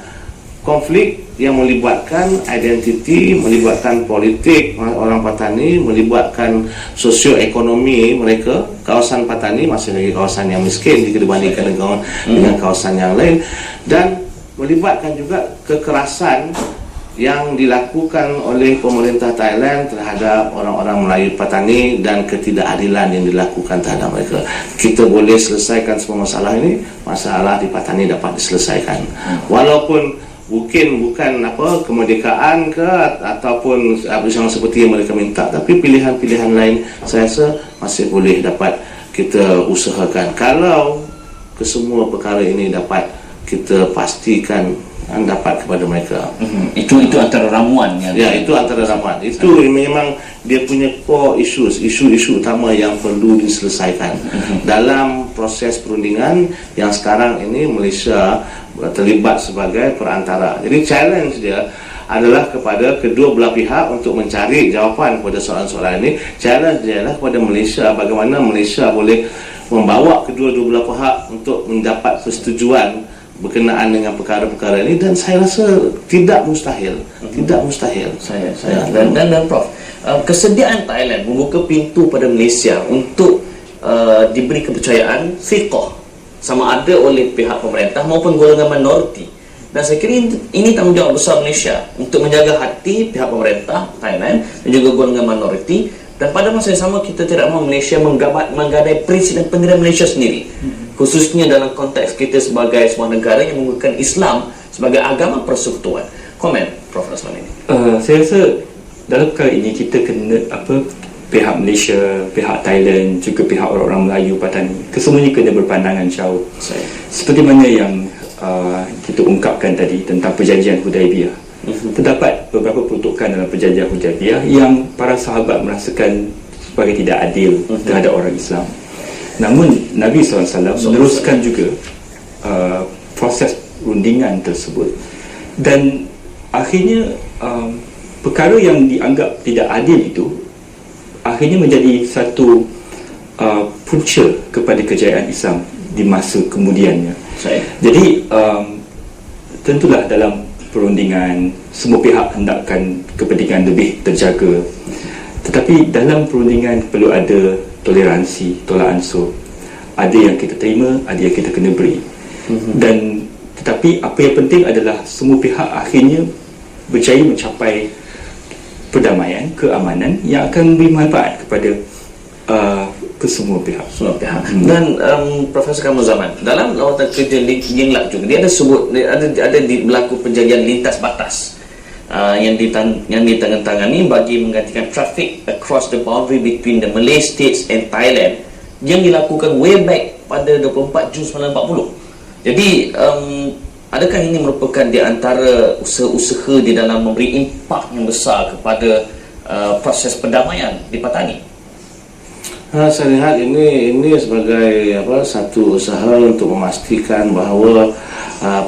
konflik yang melibatkan identiti, melibatkan politik orang Patani, melibatkan sosioekonomi mereka. Kawasan Patani masih lagi kawasan yang miskin jika dibandingkan dengan kawasan yang lain, dan melibatkan juga kekerasan yang dilakukan oleh pemerintah Thailand terhadap orang-orang Melayu Patani dan ketidakadilan yang dilakukan terhadap mereka. Kita boleh selesaikan semua masalah ini, masalah di Patani dapat diselesaikan. Walaupun bukan kemerdekaan ke ataupun yang seperti yang mereka minta, tapi pilihan-pilihan lain saya rasa masih boleh dapat kita usahakan. Kalau kesemua perkara ini dapat kita pastikan dapat kepada mereka. Itu antara ramuan yang itu antara ramuan. Itu memang dia punya core isu-isu utama yang perlu diselesaikan dalam proses perundingan yang sekarang ini Malaysia terlibat sebagai perantara. Jadi challenge dia adalah kepada kedua belah pihak untuk mencari jawapan kepada soalan-soalan ini. Challenge dia adalah kepada Malaysia, bagaimana Malaysia boleh membawa kedua-dua belah pihak untuk mendapat persetujuan berkenaan dengan perkara-perkara ini, dan saya rasa tidak mustahil. Dan Prof, kesediaan Thailand membuka pintu pada Malaysia untuk diberi kepercayaan fiqh sama ada oleh pihak pemerintah maupun golongan minoriti. Dan saya kira ini tanggungjawab besar Malaysia untuk menjaga hati pihak pemerintah Thailand dan juga golongan minoriti, dan pada masa yang sama kita tidak mahu Malaysia menggadai prinsip dan pendirian Malaysia sendiri, khususnya dalam konteks kita sebagai sebuah negara yang menggunakan Islam sebagai agama persekutuan. Komen Prof Rasman ini. Saya rasa dalam perkara ini kita kena pihak Malaysia, pihak Thailand, juga pihak orang-orang Melayu Patani, kesemuanya kena berpandangan jauh. Seperti mana yang kita ungkapkan tadi tentang perjanjian Hudaibiyah. Terdapat beberapa peruntukan dalam perjanjian Hudaibiyah yang para sahabat merasakan sebagai tidak adil terhadap orang Islam. Namun Nabi SAW meneruskan juga proses rundingan tersebut, dan akhirnya perkara yang dianggap tidak adil itu akhirnya menjadi satu punca kepada kejayaan Islam di masa kemudiannya. Jadi tentulah dalam perundingan semua pihak hendakkan kepentingan lebih terjaga, tetapi dalam perundingan perlu ada toleransi, tolak ansur. Ada yang kita terima, ada yang kita kena beri. Dan tetapi apa yang penting adalah semua pihak akhirnya berjaya mencapai perdamaian, keamanan yang akan memberi manfaat kepada kesemua pihak. Dan Profesor Kamal Zaman, dalam lawatan kerja Yingluck juga dia ada sebut ada berlaku perjanjian lintas batas yang ditandatangani bagi menggantikan traffic across the boundary between the Malay states and Thailand yang dilakukan way back pada 24 Jun 1940. Jadi adakah ini merupakan di antara usaha-usaha di dalam memberi impak yang besar kepada proses perdamaian di Patani? Saya lihat ini sebagai satu usaha untuk memastikan bahawa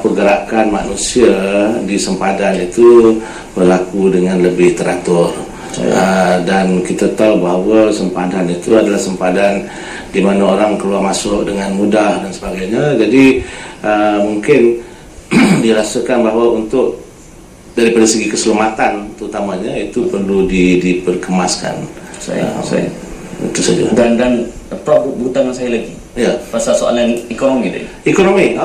pergerakan manusia di sempadan itu berlaku dengan lebih teratur. Dan kita tahu bahawa sempadan itu adalah sempadan di mana orang keluar masuk dengan mudah dan sebagainya. Jadi mungkin dirasakan bahawa untuk daripada segi keselamatan terutamanya itu perlu diperkemaskan. Itu saja. Dan Prof bukan saya lagi. Ya. Pasal soalan ekonomi tadi. Ekonomi.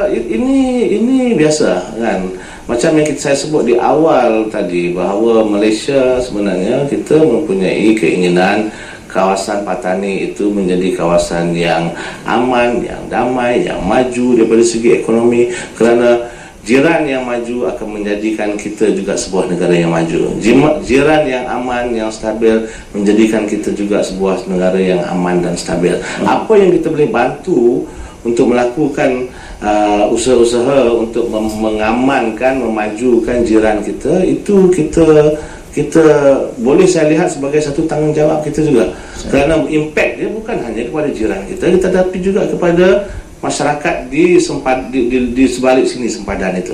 Ini biasa kan. Macam yang saya sebut di awal tadi bahawa Malaysia sebenarnya kita mempunyai keinginan kawasan Patani itu menjadi kawasan yang aman, yang damai, yang maju daripada segi ekonomi, kerana jiran yang maju akan menjadikan kita juga sebuah negara yang maju. Jiran yang aman, yang stabil menjadikan kita juga sebuah negara yang aman dan stabil. Apa yang kita boleh bantu untuk melakukan usaha-usaha untuk mengamankan, memajukan jiran kita, itu kita boleh saya lihat sebagai satu tanggungjawab kita juga. Kerana impact dia bukan hanya kepada jiran kita, tetapi juga kepada masyarakat di sebalik sini sempadan itu.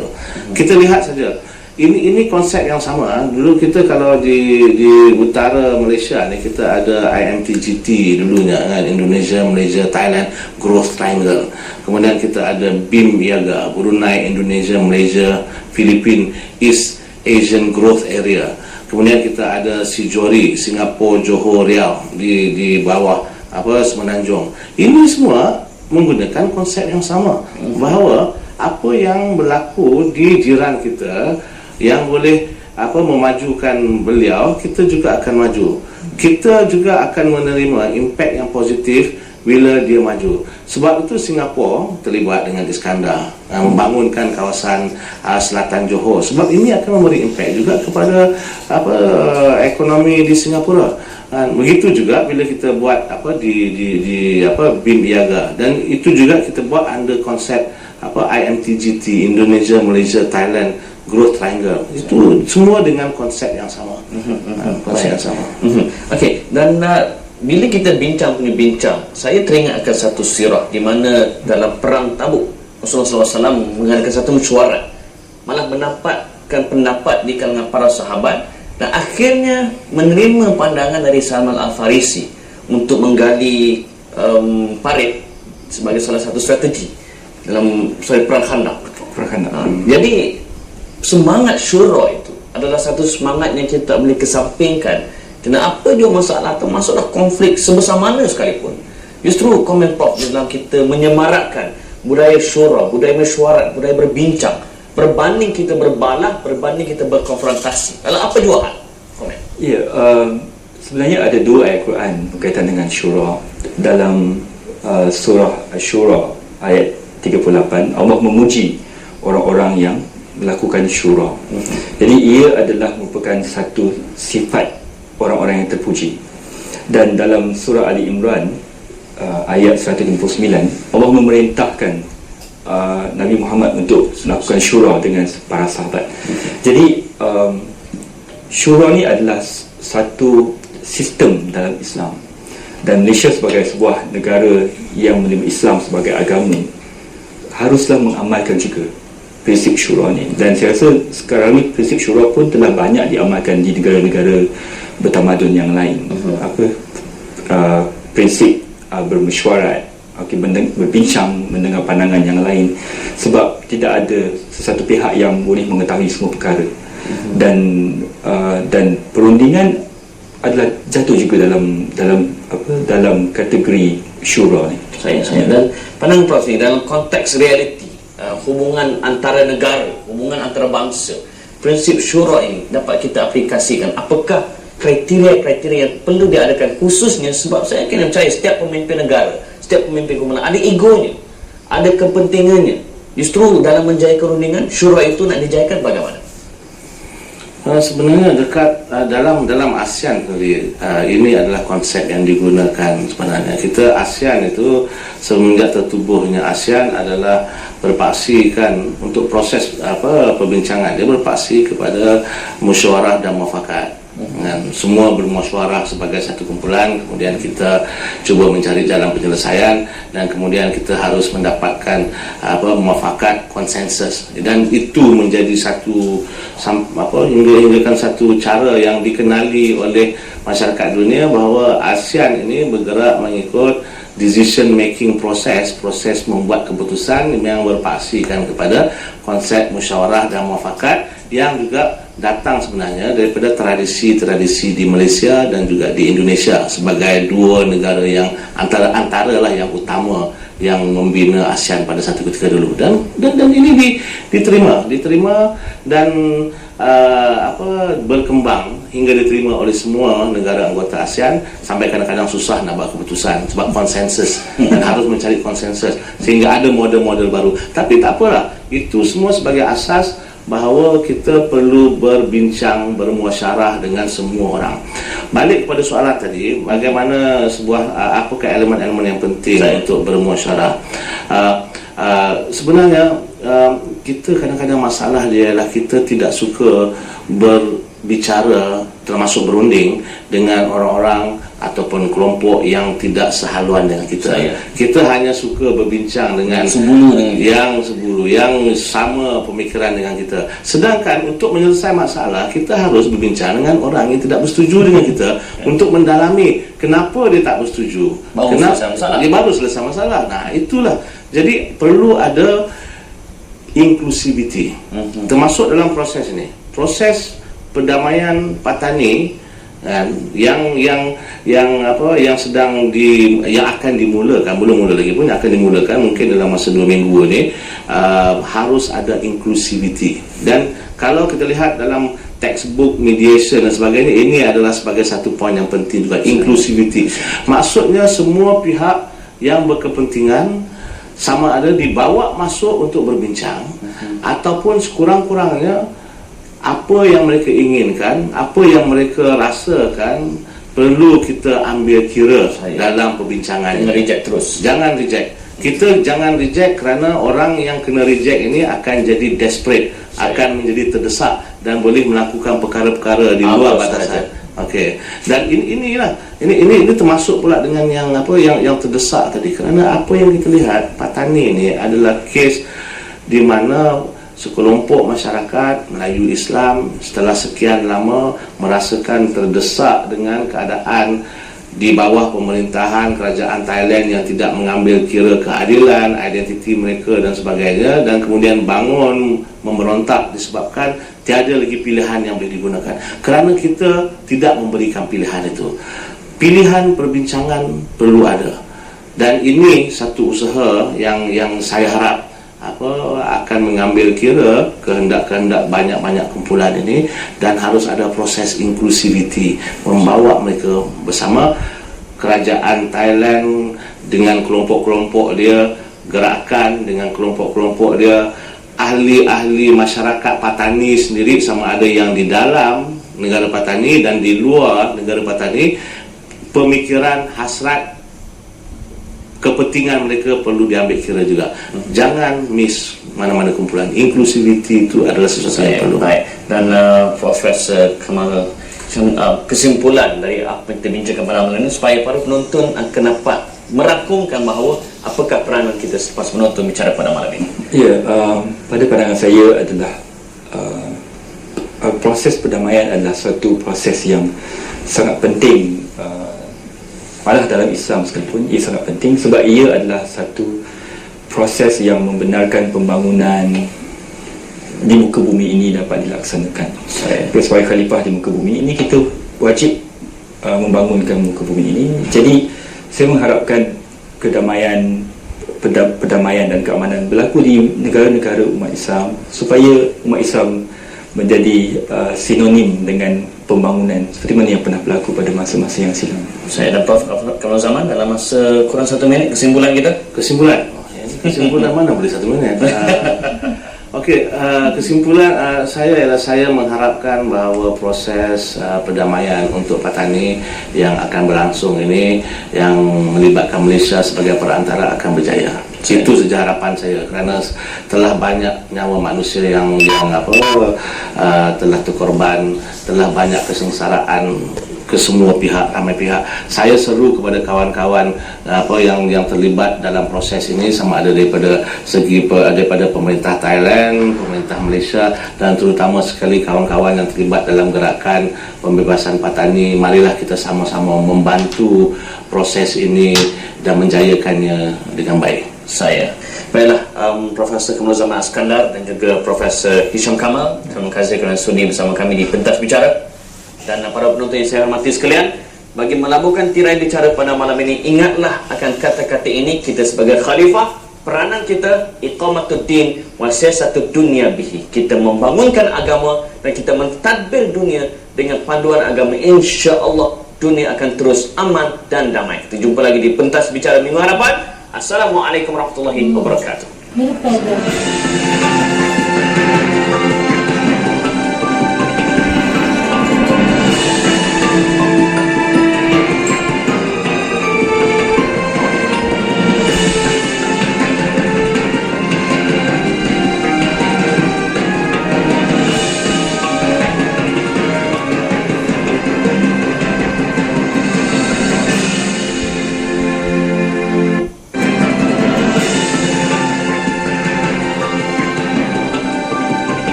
Kita lihat saja. Ini konsep yang sama. Dulu kita kalau di utara Malaysia ni kita ada IMTGT dulunya kan, Indonesia, Malaysia, Thailand Growth Triangle. Kemudian kita ada BIM Niaga, Brunei, Indonesia, Malaysia, Filipina East Asian Growth Area. Kemudian kita ada Sijori, Singapura, Johor, Riau di bawah Semenanjung. Ini semua menggunakan konsep yang sama, bahawa apa yang berlaku di jiran kita yang boleh memajukan beliau, kita juga akan maju. Kita juga akan menerima impak yang positif bila dia maju. Sebab itu Singapura terlibat dengan Iskandar membangunkan kawasan selatan Johor. Sebab ini akan memberi impak juga kepada ekonomi di Singapura. Begitu juga bila kita buat di BIM Iaga, dan itu juga kita buat under konsep IMTGT, Indonesia, Malaysia, Thailand Growth Triangle. Itu semua dengan konsep yang sama. Konsep yang sama. Okey, dan bila kita bincang, saya teringat akan satu sirah di mana dalam perang Tabuk Rasulullah SAW mengadakan satu mesyuarat, malah mendapatkan pendapat di kalangan para sahabat, dan akhirnya menerima pandangan dari Salman Al-Farisi untuk menggali parit sebagai salah satu strategi dalam perang Khandaq. Jadi semangat syura itu adalah satu semangat yang kita tak boleh kesampingkan. Dan apa juga masalah, termasuklah konflik sebesar mana sekalipun, justru komen Prof dalam kita menyemarakkan budaya syura, budaya mesyuarat, budaya berbincang, berbanding kita berbalah, berbanding kita berkonfrontasi. Kalau apa juga hal? Komen. Ya, sebenarnya ada dua ayat Quran berkaitan dengan syura. Dalam surah Asy-Syura ayat 38, Allah memuji orang-orang yang melakukan syura. Jadi ia adalah merupakan satu sifat orang-orang yang terpuji. Dan dalam surah Ali Imran ayat 159, Allah memerintahkan Nabi Muhammad untuk melakukan syura dengan para sahabat. Jadi syura ni adalah satu sistem dalam Islam, dan Malaysia sebagai sebuah negara yang menerima Islam sebagai agama haruslah mengamalkan juga prinsip syura ni. Dan saya rasa sekarang ni prinsip syura pun telah banyak diamalkan di negara-negara bertamadun yang lain. Prinsip bermesyuarat, berbincang, mendengar pandangan yang lain, sebab tidak ada sesuatu pihak yang boleh mengetahui semua perkara. Dan perundingan adalah jatuh juga dalam kategori syura ni. Saya dan pandangan Prof ni dalam konteks realiti, hubungan antara negara, hubungan antara bangsa, prinsip syura ini dapat kita aplikasikan. Apakah kriteria-kriteria yang perlu diadakan khususnya, sebab saya kena percaya setiap pemimpin negara, setiap pemimpin kemenangan ada egonya, ada kepentingannya. Justru dalam menjaya perundingan, syura itu nak dijayakan bagaimana? Sebenarnya dekat dalam ASEAN tadi, ini adalah konsep yang digunakan sebenarnya. Kita ASEAN itu semenjak tertubuhnya ASEAN adalah berpaksikan untuk proses perbincangan, dia berpaksi kepada musyawarah dan muafakat. Dan semua bermusyawarah sebagai satu kumpulan, kemudian kita cuba mencari jalan penyelesaian, dan kemudian kita harus mendapatkan muafakat, konsensus, dan itu menjadi satu hinggakan satu cara yang dikenali oleh masyarakat dunia bahawa ASEAN ini bergerak mengikut decision making proses membuat keputusan yang berpaksikan kepada konsep musyawarah dan muafakat, yang juga datang sebenarnya daripada tradisi-tradisi di Malaysia dan juga di Indonesia sebagai dua negara yang antara lah yang utama yang membina ASEAN pada satu ketika dulu, dan ini diterima dan berkembang hingga diterima oleh semua negara anggota ASEAN, sampai kadang-kadang susah nak buat keputusan sebab konsensus dan harus mencari konsensus sehingga ada model-model baru. Tapi tak apalah, itu semua sebagai asas bahawa kita perlu berbincang, bermuasyarah dengan semua orang. Balik kepada soalan tadi, bagaimana apakah elemen-elemen yang penting untuk bermuasyarah? Sebenarnya kita kadang-kadang masalah dia ialah kita tidak suka berbicara, termasuk berunding dengan orang-orang ataupun kelompok yang tidak sehaluan dengan kita. Kita hanya suka berbincang dengan yang sama pemikiran dengan kita. Sedangkan untuk menyelesaikan masalah, kita harus berbincang dengan orang yang tidak bersetuju dengan kita untuk mendalami kenapa dia tak bersetuju. Baru selesai masalah. Nah, itulah. Jadi perlu ada inclusivity termasuk dalam proses ini. Proses perdamaian Patani kan, yang sedang yang akan dimulakan, belum mula lagi pun, yang akan dimulakan mungkin dalam masa 2 minggu ni, harus ada inclusivity. Dan kalau kita lihat dalam textbook mediation dan sebagainya, ini adalah sebagai satu poin yang penting juga, inclusivity. Maksudnya semua pihak yang berkepentingan sama ada dibawa masuk untuk berbincang, ataupun sekurang-kurangnya apa yang mereka inginkan, apa yang mereka rasakan perlu kita ambil kira dalam perbincangan. Jangan reject terus. Jangan reject. Kita jangan reject kerana orang yang kena reject ini akan jadi desperate, akan menjadi terdesak dan boleh melakukan perkara-perkara di luar batasan. Okey. Dan ini termasuk pula dengan yang terdesak tadi, kerana apa yang kita lihat Patani ini adalah kes di mana sekelompok masyarakat Melayu Islam setelah sekian lama merasakan terdesak dengan keadaan di bawah pemerintahan kerajaan Thailand yang tidak mengambil kira keadilan, identiti mereka dan sebagainya, dan kemudian bangun memberontak disebabkan tiada lagi pilihan yang boleh digunakan. Kerana kita tidak memberikan pilihan itu. Pilihan perbincangan perlu ada. Dan ini satu usaha yang saya harap akan mengambil kira kehendak-kehendak banyak-banyak kumpulan ini, dan harus ada proses inclusivity, membawa mereka bersama. Kerajaan Thailand dengan kelompok-kelompok dia, gerakan dengan kelompok-kelompok dia, ahli-ahli masyarakat Patani sendiri, sama ada yang di dalam negara Patani dan di luar negara Patani, pemikiran, hasrat, kepentingan mereka perlu diambil kira juga. Jangan miss mana-mana kumpulan. Inclusivity itu adalah sesuatu yang perlu. Baik. Dan Profesor Kamal, kesimpulan dari apa yang kita bincangkan pada malam ini, supaya para penonton akan dapat merangkumkan bahawa apakah peranan kita selepas menonton bicara pada malam ini. Ya, pada pandangan saya adalah proses perdamaian adalah suatu proses yang sangat penting. Malah dalam Islam sekalipun ia sangat penting, sebab ia adalah satu proses yang membenarkan pembangunan di muka bumi ini dapat dilaksanakan. Sebagai khalifah di muka bumi ini, kita wajib membangunkan muka bumi ini. Jadi saya mengharapkan perdamaian dan keamanan berlaku di negara-negara umat Islam, supaya umat Islam menjadi sinonim dengan pembangunan seperti mana yang pernah berlaku pada masa-masa yang silam. Saya dan Prof. Kamal Zaman, dalam masa kurang 1 minit, kesimpulan kita. Kesimpulan mana boleh 1 minit. Okey, kesimpulan saya ialah saya mengharapkan bahawa proses perdamaian untuk Patani yang akan berlangsung ini, yang melibatkan Malaysia sebagai perantara, akan berjaya. Itu saja harapan saya, kerana telah banyak nyawa manusia yang telah terkorban, telah banyak kesengsaraan ke semua pihak, ramai pihak. Saya seru kepada kawan-kawan yang terlibat dalam proses ini, sama ada daripada pemerintah Thailand, pemerintah Malaysia, dan terutama sekali kawan-kawan yang terlibat dalam gerakan pembebasan Patani. Marilah kita sama-sama membantu proses ini dan menjayakannya dengan baik. Baiklah, Profesor Kamal Zaman Askandar dan juga Profesor Hisham Kamal, terima kasih kerana sudi bersama kami di Pentas Bicara. Dan para penonton yang saya hormati sekalian, bagi melabuhkan tirai bicara pada malam ini, ingatlah akan kata-kata ini. Kita sebagai khalifah, peranan kita iqamatuddin wa siyasatud dunya bihi. Kita membangunkan agama dan kita mentadbir dunia dengan panduan agama. Insya-Allah dunia akan terus aman dan damai. Kita jumpa lagi di Pentas Bicara minggu hadapan. Assalamualaikum warahmatullahi wabarakatuh.